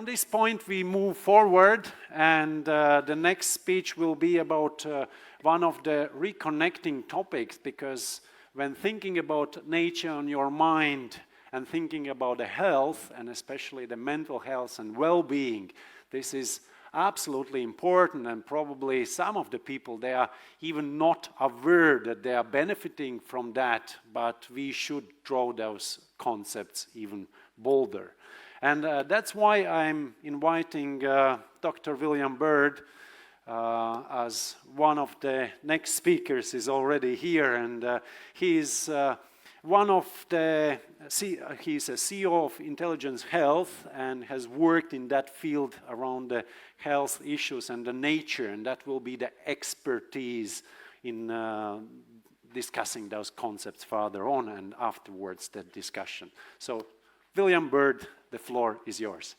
from this point we move forward, and the next speech will be about one of the reconnecting topics, because when thinking about nature on your mind and thinking about the health, and especially the mental health and well-being, this is absolutely important, and probably some of the people, they are even not aware that they are benefiting from that, but we should draw those concepts even bolder. And that's why I'm inviting Dr. William Bird as one of the next speakers is already here, and he's one of the, he's a CEO of Intelligence Health and has worked in that field around the health issues and the nature, and that will be the expertise in discussing those concepts further on and afterwards the discussion. So, William Bird, the floor is yours.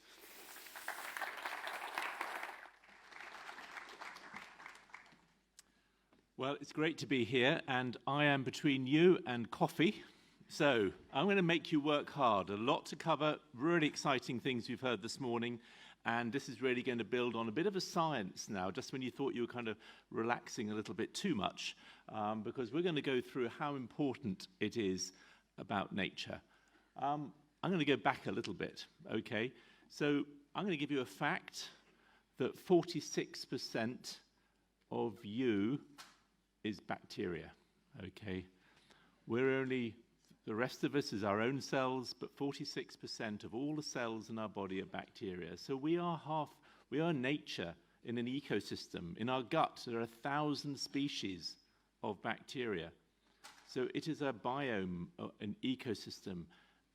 Well, it's great to be here, and I am between you and coffee. So I'm going to make you work hard. A lot to cover, really exciting things we've heard this morning, and this is really going to build on a bit of a science now, just when you thought you were kind of relaxing a little bit too much, because we're going to go through how important it is about nature. I'm going to go back a little bit, okay? So I'm going to give you a fact that 46% of you is bacteria, okay? The rest of us is our own cells, but 46% of all the cells in our body are bacteria. So we are nature in an ecosystem. In our gut, there are 1,000 species of bacteria. So it is a biome, an ecosystem,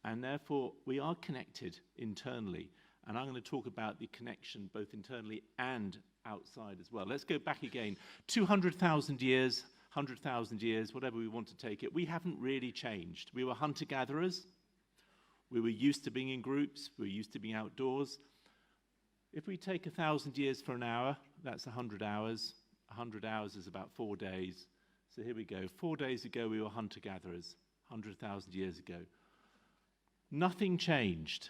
and therefore we are connected internally. And I'm going to talk about the connection both internally and outside as well. Let's go back again. 200,000 years, 100,000 years, whatever we want to take it, we haven't really changed. We were hunter-gatherers. We were used to being in groups. We were used to being outdoors. If we take 1,000 years for an hour, that's 100 hours. 100 hours is about 4 days. So here we go. 4 days ago, we were hunter-gatherers, 100,000 years ago. Nothing changed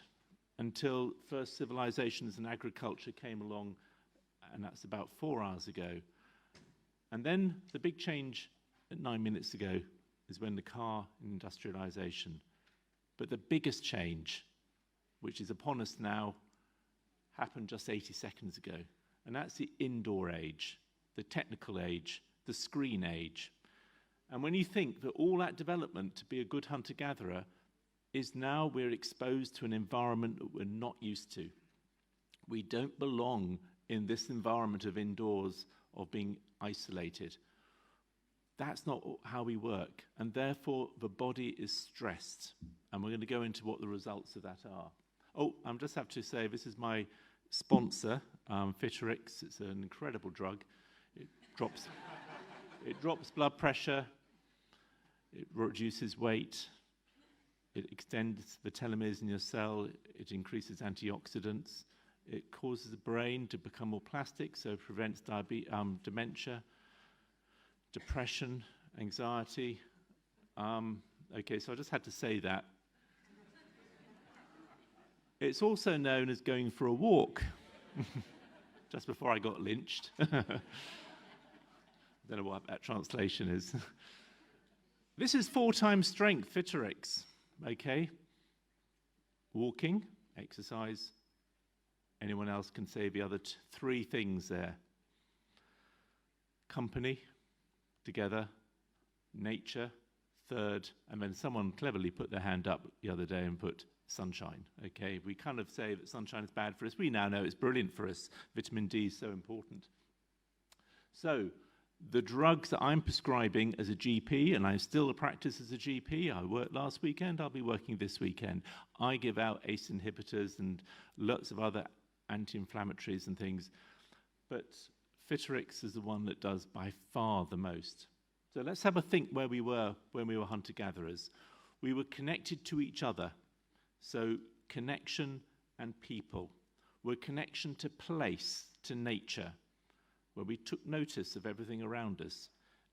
until first civilizations and agriculture came along, and that's about 4 hours ago. And then the big change at 9 minutes ago is when the car and industrialization. But the biggest change, which is upon us now, happened just 80 seconds ago. And that's the indoor age, the technical age, the screen age. And when you think that all that development to be a good hunter-gatherer is now we're exposed to an environment that we're not used to. We don't belong in this environment of indoors, of being isolated. That's not how we work, and therefore the body is stressed. And we're going to go into what the results of that are. Oh, I just have to say, this is my sponsor, Fiterix. It's an incredible drug. It drops blood pressure, it reduces weight, it extends the telomeres in your cell, it increases antioxidants, it causes the brain to become more plastic, so it prevents dementia, depression, anxiety. Okay, so I just had to say that. It's also known as going for a walk, just before I got lynched. Don't know what that translation is. This is 4 times strength, Fiterix, okay? Walking, exercise. Anyone else can say the other 3 things there. Company, together, nature, third, and then someone cleverly put their hand up the other day and put sunshine, okay? We kind of say that sunshine is bad for us. We now know it's brilliant for us. Vitamin D is so important. So, the drugs that I'm prescribing as a GP, and I still practice as a GP, I worked last weekend, I'll be working this weekend. I give out ACE inhibitors and lots of other anti-inflammatories and things, but Fiterix is the one that does by far the most. So let's have a think where we were when we were hunter-gatherers. We were connected to each other, so connection and people. We're connection to place, to nature, where we took notice of everything around us.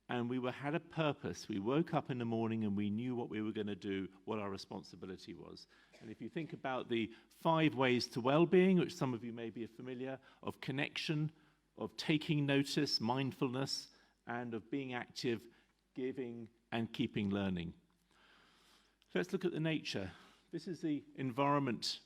and had a purpose. We woke up in the morning and we knew what we were going to do, what our responsibility was. And if you think about the 5 ways to well-being, which some of you may be familiar, of connection, of taking notice, mindfulness, and of being active, giving, and keeping learning. Let's look at the nature. This is the environment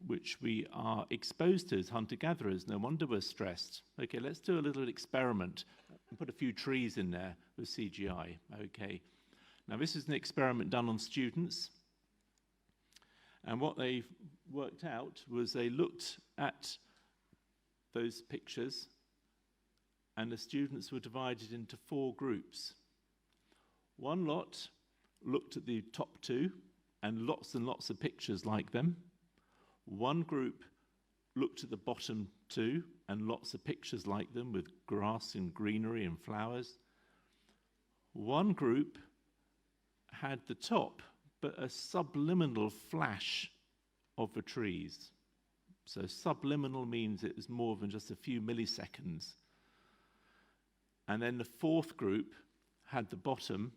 which we are exposed to as hunter-gatherers. No wonder we're stressed. Okay, let's do a little experiment and put a few trees in there with CGI. Okay. Now, this is an experiment done on students. And what they worked out was they looked at those pictures, and the students were divided into 4 groups. One lot looked at the top 2 and lots of pictures like them. One group looked at the bottom 2 and lots of pictures like them with grass and greenery and flowers. One group had the top, but a subliminal flash of the trees. So subliminal means it was more than just a few milliseconds. And then the 4th group had the bottom,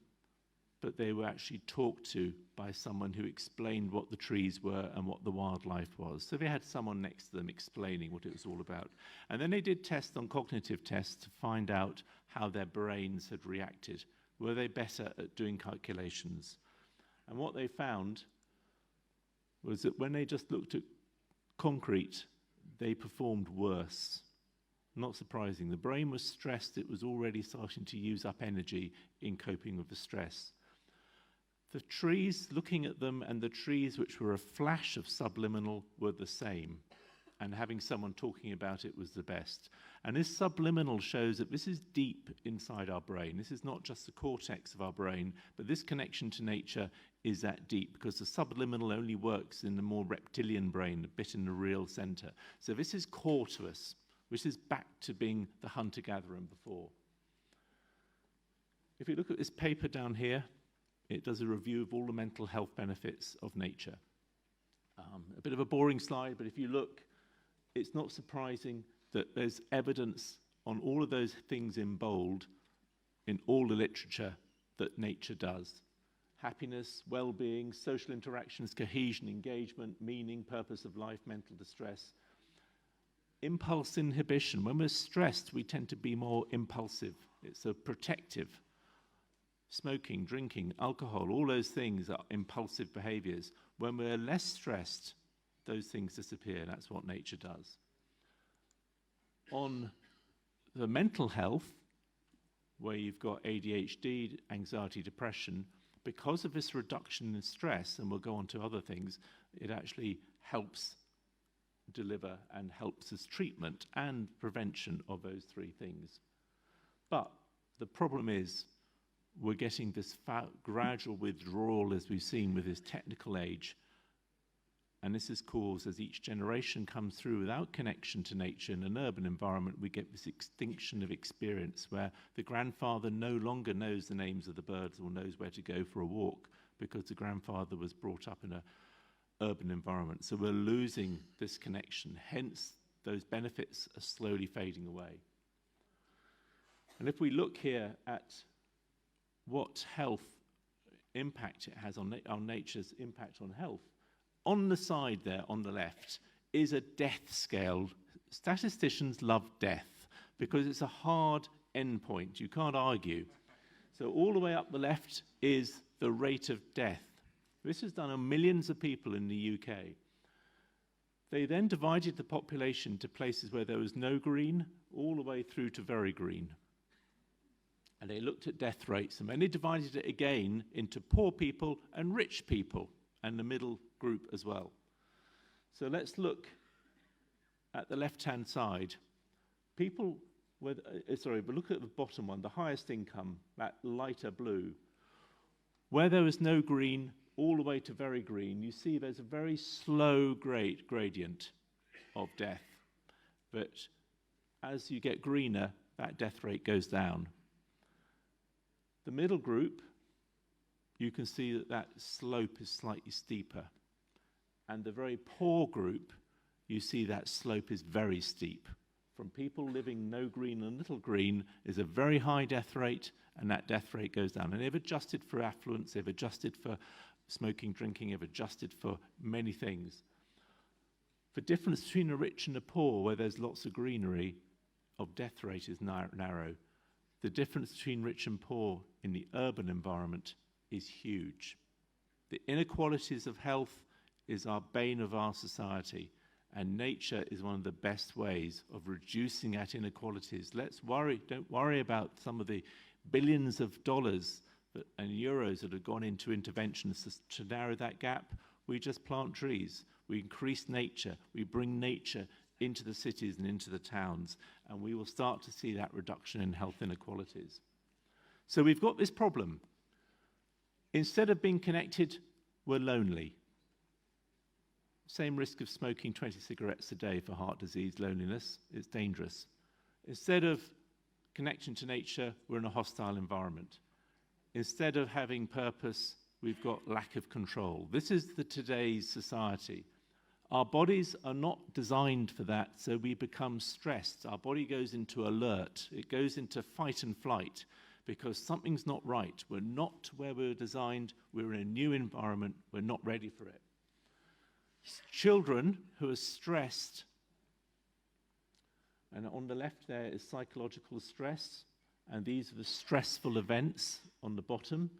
but they were actually talked to by someone who explained what the trees were and what the wildlife was. So they had someone next to them explaining what it was all about. And then they did tests on cognitive tests to find out how their brains had reacted. Were they better at doing calculations? And what they found was that when they just looked at concrete, they performed worse. Not surprising. The brain was stressed. It was already starting to use up energy in coping with the stress. The trees, looking at them, and the trees which were a flash of subliminal were the same. And having someone talking about it was the best. And this subliminal shows that this is deep inside our brain. This is not just the cortex of our brain, but this connection to nature is that deep, because the subliminal only works in the more reptilian brain, a bit in the real center. So this is core to us, which is back to being the hunter-gatherer before. If you look at this paper down here, it does a review of all the mental health benefits of nature. A bit of a boring slide, but if you look, it's not surprising that there's evidence on all of those things in bold in all the literature that nature does. Happiness, well-being, social interactions, cohesion, engagement, meaning, purpose of life, mental distress. Impulse inhibition. When we're stressed, we tend to be more impulsive. It's a protective. Smoking, drinking, alcohol, all those things are impulsive behaviors. When we're less stressed, those things disappear. That's what nature does. On the mental health, where you've got ADHD, anxiety, depression, because of this reduction in stress, and we'll go on to other things, it actually helps deliver and helps as treatment and prevention of those 3 things. But the problem is we're getting this gradual withdrawal, as we've seen with this technical age. And this is caused, as each generation comes through without connection to nature in an urban environment, we get this extinction of experience where the grandfather no longer knows the names of the birds or knows where to go for a walk because the grandfather was brought up in an urban environment. So we're losing this connection. Hence, those benefits are slowly fading away. And if we look here at what health impact it has on nature's impact on health, on the side there, on the left, is a death scale. Statisticians love death because it's a hard endpoint. You can't argue. So all the way up the left is the rate of death. This was done on millions of people in the UK. They then divided the population to places where there was no green, all the way through to very green. And they looked at death rates, and then they divided it again into poor people and rich people, and the middle group as well. So let's look at the left-hand side. People with, but look at the bottom one, the highest income, that lighter blue. Where there was no green, all the way to very green, you see there's a very slow gradient of death. But as you get greener, that death rate goes down. The middle group, you can see that that slope is slightly steeper. And the very poor group, you see that slope is very steep. from people living no green and little green is a very high death rate, and that death rate goes down. And they've adjusted for affluence, they've adjusted for smoking, drinking, they've adjusted for many things. The difference between the rich and the poor, where there's lots of greenery, of death rate is narrow. The difference between rich and poor in the urban environment is huge. The inequalities of health is our bane of our society, and nature is one of the best ways of reducing that inequalities. Don't worry about some of the billions of dollars and euros that have gone into interventions to narrow that gap. We just plant trees, we increase nature, we bring nature into the cities and into the towns, and we will start to see that reduction in health inequalities. So we've got this problem. Instead of being connected, we're lonely. Same risk of smoking 20 cigarettes a day for heart disease, loneliness. It's dangerous. Instead of connection to nature, we're in a hostile environment. Instead of having purpose, we've got lack of control. This is today's society. Our bodies are not designed for that, so we become stressed. Our body goes into alert. It goes into fight and flight because something's not right. We're not where we were designed. We're in a new environment. We're not ready for it. Children who are stressed, and on the left there is psychological stress, and these are the stressful events on the bottom.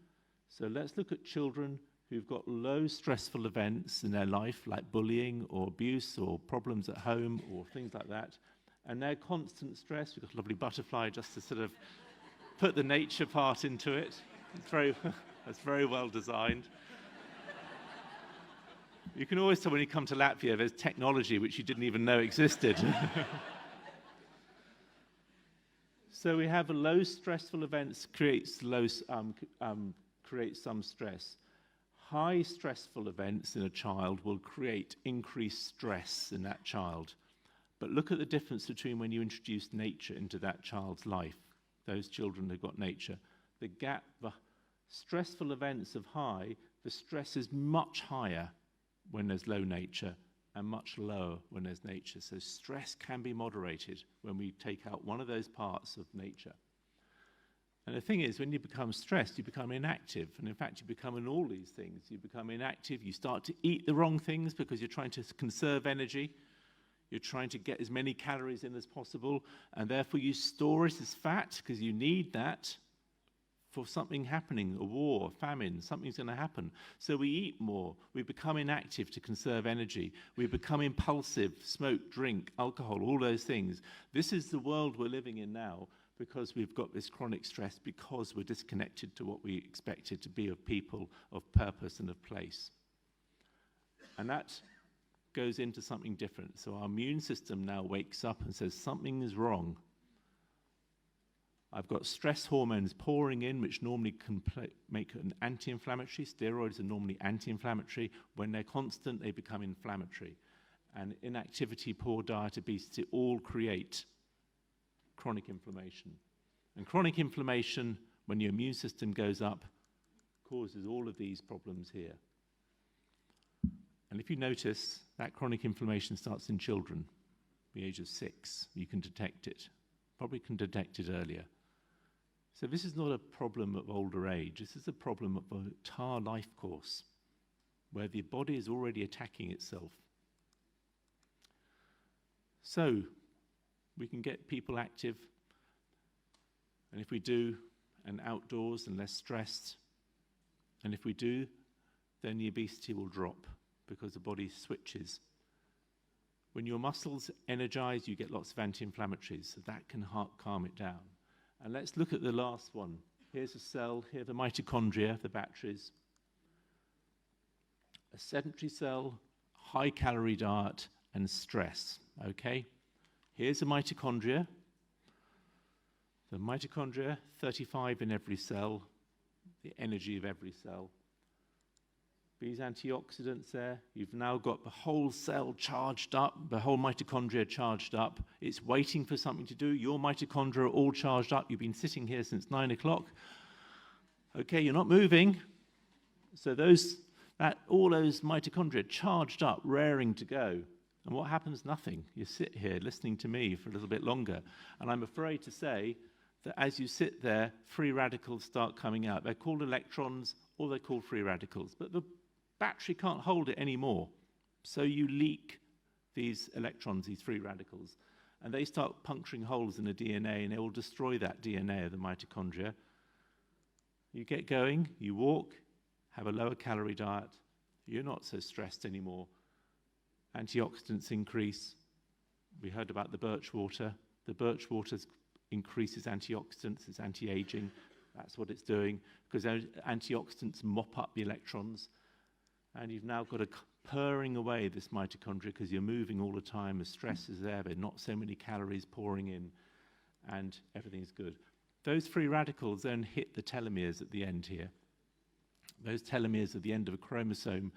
So let's look at children who've got low stressful events in their life, like bullying or abuse or problems at home or things like that, and their constant stress. We've got a lovely butterfly just to sort of put the nature part into it. That's very well designed. You can always tell when you come to Latvia, there's technology which you didn't even know existed. So we have a low stressful events creates some stress. High stressful events in a child will create increased stress in that child. But look at the difference between when you introduce nature into that child's life, those children who've got nature. The gap, the stressful events of high, the stress is much higher when there's low nature and much lower when there's nature. So stress can be moderated when we take out one of those parts of nature. And the thing is, when you become stressed, you become inactive. And in fact, you become in all these things. You become inactive, you start to eat the wrong things because you're trying to conserve energy. You're trying to get as many calories in as possible, and therefore you store it as fat because you need that for something happening, a war, a famine, something's going to happen. So we eat more, we become inactive to conserve energy, we become impulsive, smoke, drink, alcohol, all those things. This is the world we're living in now because we've got this chronic stress, because we're disconnected to what we expected to be of people, of purpose and of place. And that goes into something different. So our immune system now wakes up and says something is wrong. I've got stress hormones pouring in, which normally can make an anti-inflammatory. Steroids are normally anti-inflammatory. When they're constant, they become inflammatory. And inactivity, poor diet, obesity all create chronic inflammation. And chronic inflammation, when your immune system goes up, causes all of these problems here. And if you notice, that chronic inflammation starts in children, the age of 6. You can detect it. Probably can detect it earlier. So this is not a problem of older age. This is a problem of an entire life course, where the body is already attacking itself. So we can get people active, and if we do, and outdoors and less stressed, and if we do, then the obesity will drop, because the body switches. When your muscles energize, you get lots of anti-inflammatories, so that can calm it down. And let's look at the last one. Here's a cell, here are the mitochondria, the batteries. A sedentary cell, high-calorie diet, and stress, okay? Here's the mitochondria. The mitochondria, 35 in every cell, the energy of every cell. These antioxidants there, you've now got the whole cell charged up, the whole mitochondria charged up. It's waiting for something to do. Your mitochondria are all charged up. You've been sitting here since 9 o'clock. Okay, you're not moving. So all those mitochondria charged up, raring to go. And what happens? Nothing. You sit here listening to me for a little bit longer, and I'm afraid to say that as you sit there, free radicals start coming out. They're called electrons, or they're called free radicals, but the battery can't hold it anymore. So you leak these electrons, these free radicals, and they start puncturing holes in the DNA, and they will destroy that DNA of the mitochondria. You get going, you walk, have a lower calorie diet, you're not so stressed anymore. Antioxidants increase. We heard about the birch water. The birch water increases antioxidants, it's anti-aging. That's what it's doing, because antioxidants mop up the electrons, and you've now got a purring away this mitochondria because you're moving all the time, the stress is there, but not so many calories pouring in, and everything's good. Those free radicals then hit the telomeres at the end here. Those telomeres at the end of a chromosome,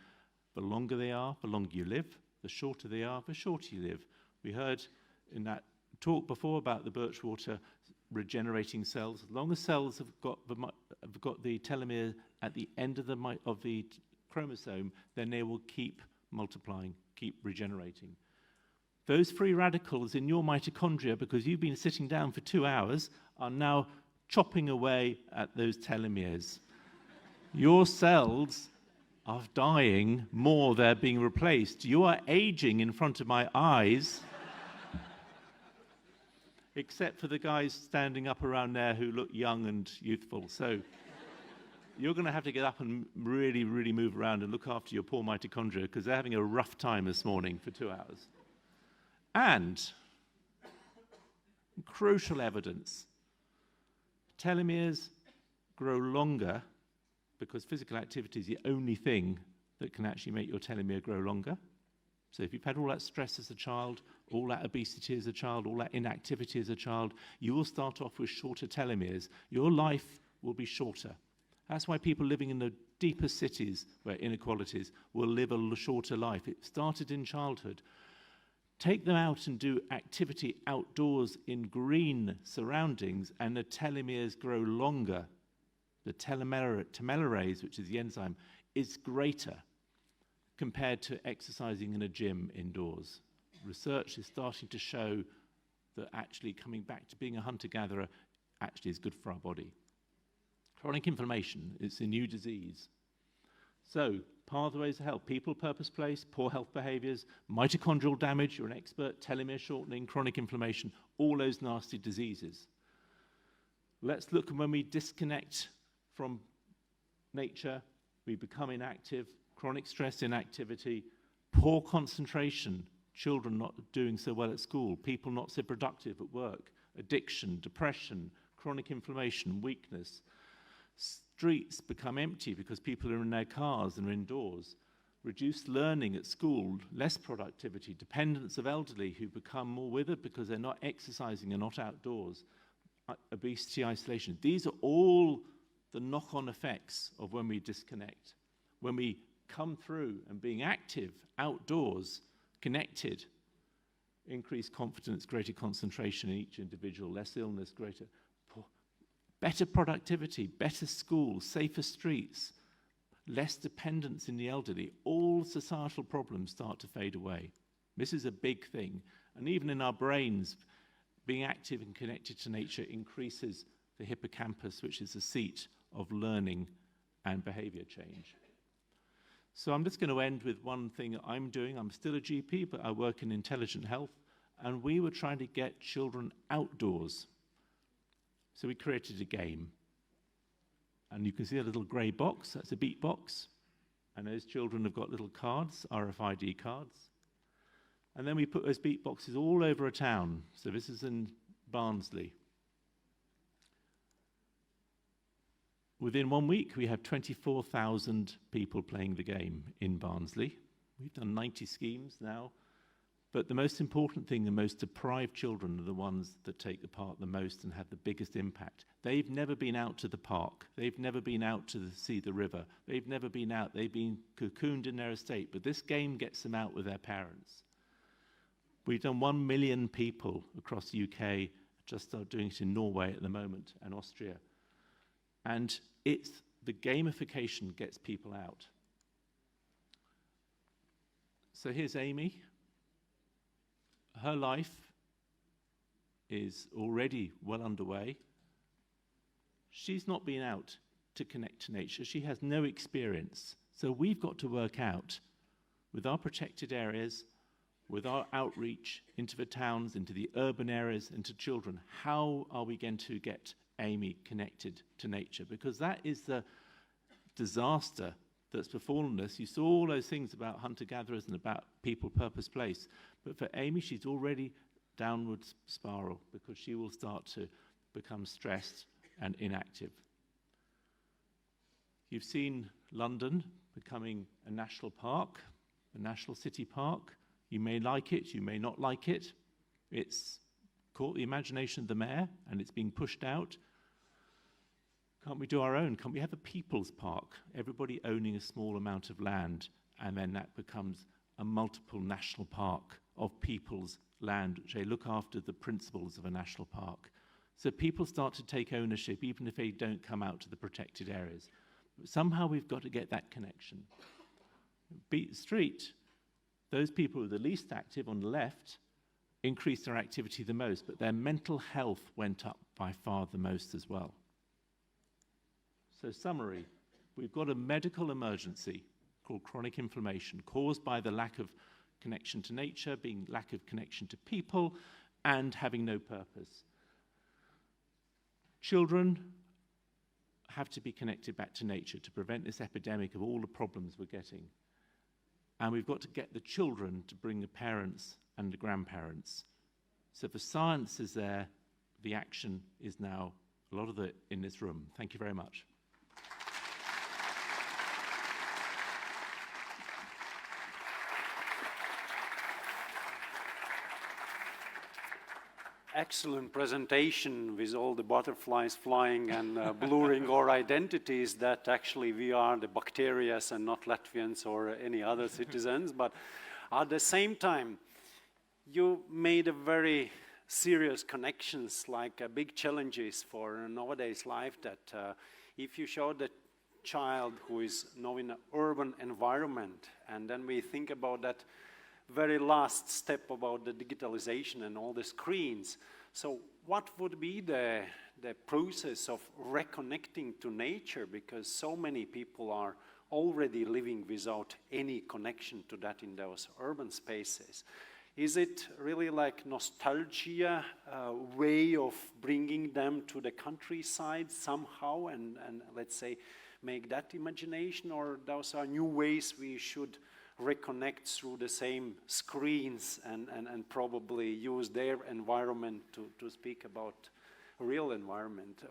the longer they are, the longer you live. The shorter they are, the shorter you live. We heard in that talk before about the birch water regenerating cells. As long as cells have got the telomere at the end of the chromosome, then they will keep multiplying, keep regenerating. Those free radicals in your mitochondria, because you've been sitting down for 2 hours, are now chopping away at those telomeres. Your cells are dying more, they're being replaced. You are aging in front of my eyes, except for the guys standing up around there who look young and youthful. So you're going to have to get up and really, really move around and look after your poor mitochondria, because they're having a rough time this morning for 2 hours. And crucial evidence, telomeres grow longer because physical activity is the only thing that can actually make your telomere grow longer. So if you've had all that stress as a child, all that obesity as a child, all that inactivity as a child, you will start off with shorter telomeres. Your life will be shorter. That's why people living in the deeper cities where inequalities will live a shorter life. It started in childhood. Take them out and do activity outdoors in green surroundings, and the telomeres grow longer. The telomerase, which is the enzyme, is greater compared to exercising in a gym indoors. Research is starting to show that actually coming back to being a hunter-gatherer actually is good for our body. Chronic inflammation is a new disease. So, pathways of health: people, purpose, place, poor health behaviors, mitochondrial damage, you're an expert, telomere shortening, chronic inflammation, all those nasty diseases. Let's look at when we disconnect from nature, we become inactive, chronic stress, inactivity, poor concentration, children not doing so well at school, people not so productive at work, addiction, depression, chronic inflammation, weakness. Streets become empty because people are in their cars and are indoors. Reduced learning at school, less productivity, dependence of elderly who become more withered because they're not exercising and not outdoors, obesity, isolation. These are all the knock-on effects of when we disconnect. When we come through and being active, outdoors, connected, increased confidence, greater concentration in each individual, less illness, better productivity, better schools, safer streets, less dependence in the elderly. All societal problems start to fade away. This is a big thing. And even in our brains, being active and connected to nature increases the hippocampus, which is the seat of learning and behavior change. So I'm just going to end with one thing I'm doing. I'm still a GP, but I work in intelligent health, and we were trying to get children outdoors. So we created a game. And you can see a little grey box, that's a beat box. And those children have got little cards, RFID cards. And then we put those beat boxes all over a town. So this is in Barnsley. Within 1 week, we have 24,000 people playing the game in Barnsley. We've done 90 schemes now. But the most important thing, the most deprived children are the ones that take the part the most and have the biggest impact. They've never been out to the park. They've never been out to see the river. They've never been out. They've been cocooned in their estate. But this game gets them out with their parents. We've done 1 million people across the UK, just doing it in Norway at the moment, and Austria. And it's the gamification gets people out. So here's Amy. her life is already well underway. She's not been out to connect to nature. She has no experience. So we've got to work out with our protected areas, with our outreach into the towns, into the urban areas, into children, how are we going to get Amy connected to nature? Because that is the disaster that's befallen us. You saw all those things about hunter-gatherers and about people, purpose, place. But for Amy, she's already downward spiral because she will start to become stressed and inactive. You've seen London becoming a national park, a national city park. You may like it, you may not like it. It's caught the imagination of the mayor and it's being pushed out. Can't we do our own? Can't we have a people's park? Everybody owning a small amount of land, and then that becomes a multiple national park of people's land, which they look after the principles of a national park. So people start to take ownership, even if they don't come out to the protected areas. But somehow we've got to get that connection. Beat the street, those people who are the least active on the left increased their activity the most, but their mental health went up by far the most as well. So summary, we've got a medical emergency called chronic inflammation caused by the lack of connection to nature, being lack of connection to people, and having no purpose. Children have to be connected back to nature to prevent this epidemic of all the problems we're getting. And we've got to get the children to bring the parents and the grandparents. So the science is there, the action is now a lot of it in this room. Thank you very much. Excellent presentation with all the butterflies flying and blurring our identities that actually we are the bacteria and not Latvians or any other citizens. But at the same time, you made a very serious connections, like big challenges for nowadays life, that if you show the child who is now in an urban environment, and then we think about that very last step about the digitalization and all the screens. So what would be the process of reconnecting to nature, because so many people are already living without any connection to that in those urban spaces? Is it really like nostalgia way of bringing them to the countryside somehow and let's say make that imagination, or those are new ways we should reconnect through the same screens and probably use their environment to speak about real environment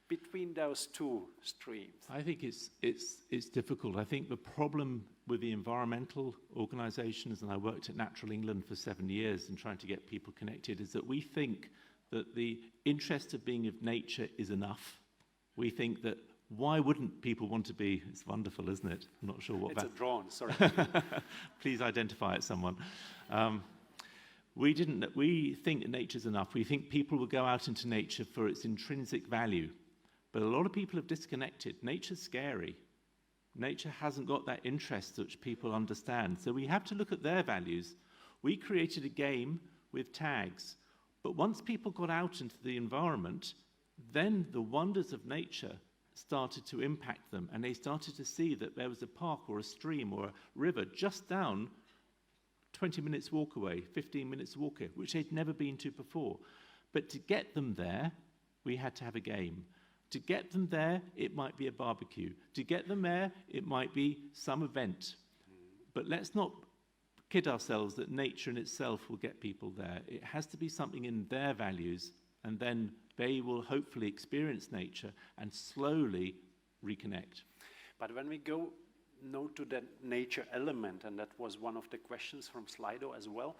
between those two streams? I think it's difficult. I think the problem with the environmental organisations, and I worked at Natural England for 7 years in trying to get people connected, is that we think that the interest of being of nature is enough. We think that why wouldn't people want to be? It's wonderful, isn't it? I'm not sure what it's a drone, sorry. Please identify it, someone. We think that nature's enough. We think people will go out into nature for its intrinsic value. But a lot of people have disconnected. Nature's scary. Nature hasn't got that interest which people understand. So we have to look at their values. We created a game with tags. But once people got out into the environment, then the wonders of nature started to impact them, and they started to see that there was a park or a stream or a river just down 20 minutes walk away, 15 minutes walk away, which they'd never been to before. But to get them there, we had to have a game. To get them there, it might be a barbecue. To get them there, it might be some event. But let's not kid ourselves that nature in itself will get people there. It has to be something in their values, and then they will hopefully experience nature and slowly reconnect. But when we go now to that nature element, and that was one of the questions from Slido as well,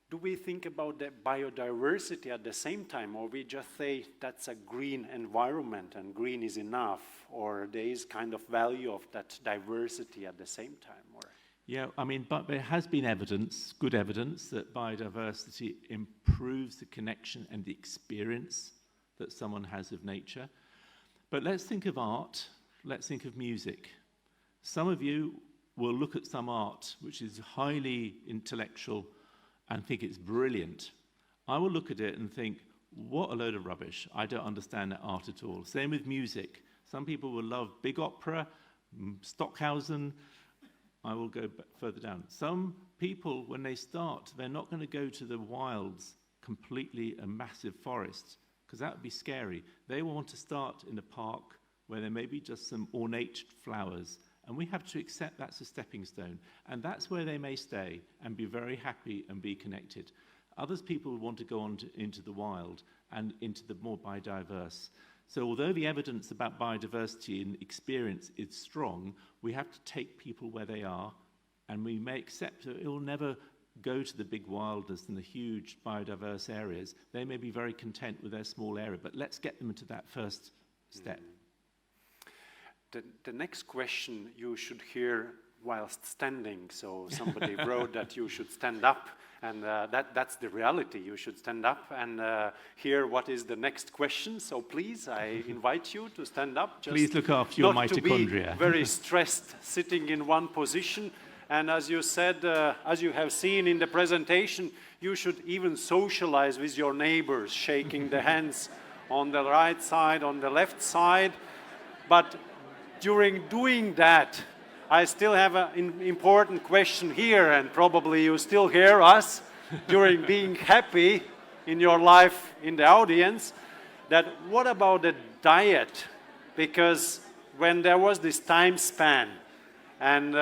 do we think about the biodiversity at the same time, or we just say that's a green environment and green is enough, or there is kind of value of that diversity at the same time? Or? Yeah, I mean, but there has been evidence, good evidence, that biodiversity improves the connection and the experience that someone has of nature. But let's think of art, let's think of music. Some of you will look at some art which is highly intellectual and think it's brilliant, I will look at it and think, what a load of rubbish. I don't understand that art at all. Same with music. Some people will love big opera, Stockhausen. I will go further down. Some people, when they start, they're not going to go to the wilds, completely a massive forest, because that would be scary. They want to start in a park where there may be just some ornate flowers, and we have to accept that's a stepping stone. And that's where they may stay and be very happy and be connected. Others people want to go on into the wild and into the more biodiverse. So although the evidence about biodiversity and experience is strong, we have to take people where they are, and we may accept that it will never go to the big wilderness and the huge biodiverse areas. They may be very content with their small area, but let's get them to that first step. The next question you should hear whilst standing. So somebody wrote that you should stand up, and that's the reality. You should stand up and hear what is the next question. So please, I invite you to stand up. Just please look after your not mitochondria. To be very stressed, sitting in one position. And as you said, as you have seen in the presentation, you should even socialize with your neighbors, shaking the hands on the right side, on the left side. But during doing that, I still have an important question here, and probably you still hear us during being happy in your life in the audience, that what about the diet? Because when there was this time span, and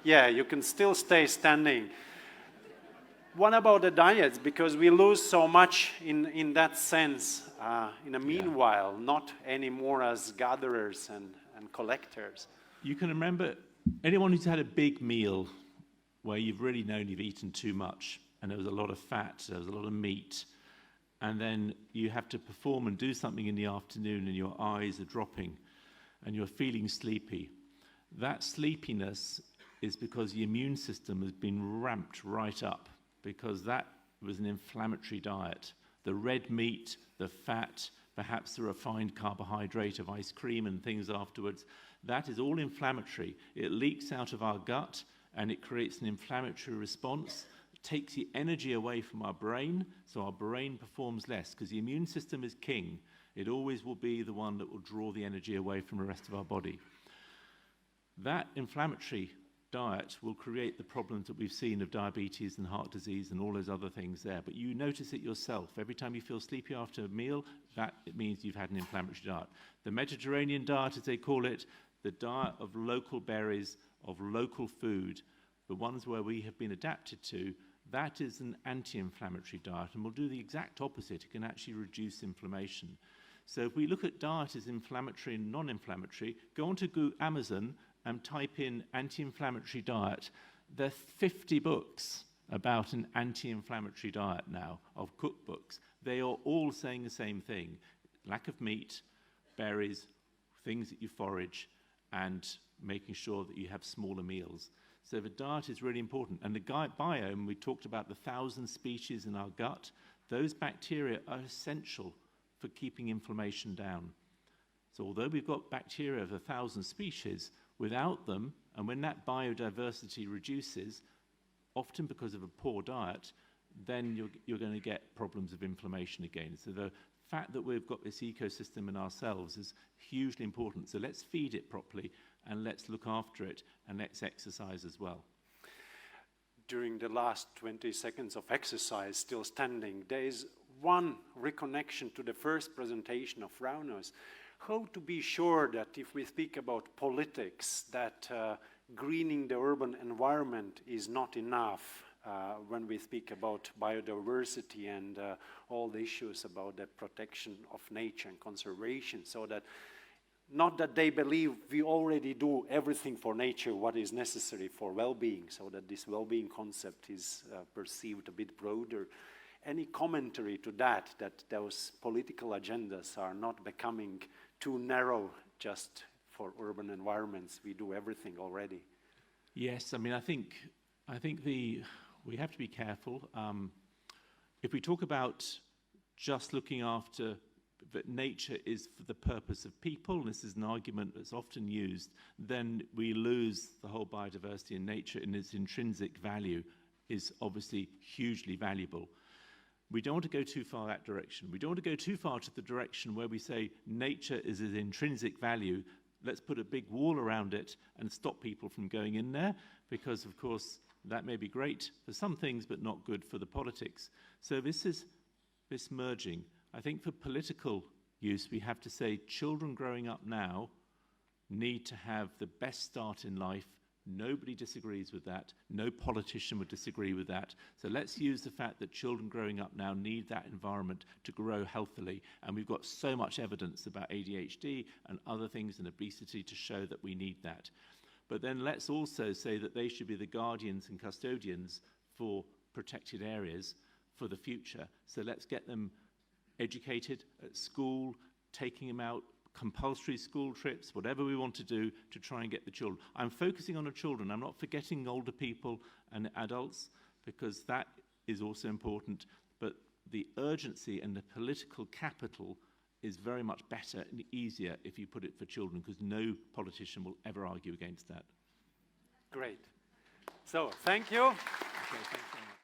yeah, you can still stay standing. What about the diets? Because we lose so much in that sense, in the meanwhile, not anymore as gatherers and collectors. You can remember anyone who's had a big meal where you've really known you've eaten too much and there was a lot of fat, there was a lot of meat, and then you have to perform and do something in the afternoon and your eyes are dropping and you're feeling sleepy. That sleepiness is because the immune system has been ramped right up, because that was an inflammatory diet. The red meat, the fat, perhaps the refined carbohydrate of ice cream and things afterwards, that is all inflammatory. It leaks out of our gut and it creates an inflammatory response. It takes the energy away from our brain, so our brain performs less, because the immune system is king. It always will be the one that will draw the energy away from the rest of our body. That inflammatory diet will create the problems that we've seen of diabetes and heart disease and all those other things there. But you notice it yourself. Every time you feel sleepy after a meal, it means you've had an inflammatory diet. The Mediterranean diet, as they call it, the diet of local berries, of local food, the ones where we have been adapted to, that is an anti-inflammatory diet, and will do the exact opposite. It can actually reduce inflammation. So if we look at diet as inflammatory and non-inflammatory, go on to Amazon and type in anti-inflammatory diet. There are 50 books about an anti-inflammatory diet now, of cookbooks. They are all saying the same thing: lack of meat, berries, things that you forage, and making sure that you have smaller meals. So the diet is really important. And the biome, we talked about the 1,000 species in our gut. Those bacteria are essential for keeping inflammation down. So although we've got bacteria of 1,000 species, without them, and when that biodiversity reduces, often because of a poor diet, then you're going to get problems of inflammation again. So the fact that we've got this ecosystem in ourselves is hugely important. So let's feed it properly, and let's look after it, and let's exercise as well. During the last 20 seconds of exercise, still standing, there is one reconnection to the first presentation of Raunos. How to be sure that if we speak about politics, that greening the urban environment is not enough when we speak about biodiversity and all the issues about the protection of nature and conservation, so that not that they believe we already do everything for nature what is necessary for well-being, so that this well-being concept is perceived a bit broader. Any commentary to that those political agendas are not becoming too narrow just for urban environments? We do everything already. Yes, I mean, I think we have to be careful. If we talk about just looking after that nature is for the purpose of people, and this is an argument that's often used, then we lose the whole biodiversity in nature in its intrinsic value is obviously hugely valuable. We don't want to go too far that direction. We don't want to go too far to the direction where we say nature is an intrinsic value. Let's put a big wall around it and stop people from going in there, because, of course, that may be great for some things, but not good for the politics. So this is this merging. I think for political use, we have to say children growing up now need to have the best start in life. Nobody disagrees with that. No politician would disagree with that. So let's use the fact that children growing up now need that environment to grow healthily. And we've got so much evidence about ADHD and other things and obesity to show that we need that. But then let's also say that they should be the guardians and custodians for protected areas for the future. So let's get them educated at school, taking them out, compulsory school trips, whatever we want to do to try and get the children. I'm focusing on the children. I'm not forgetting older people and adults, because that is also important. But the urgency and the political capital is very much better and easier if you put it for children, because no politician will ever argue against that. Great. So, thank you. Okay, thanks very much.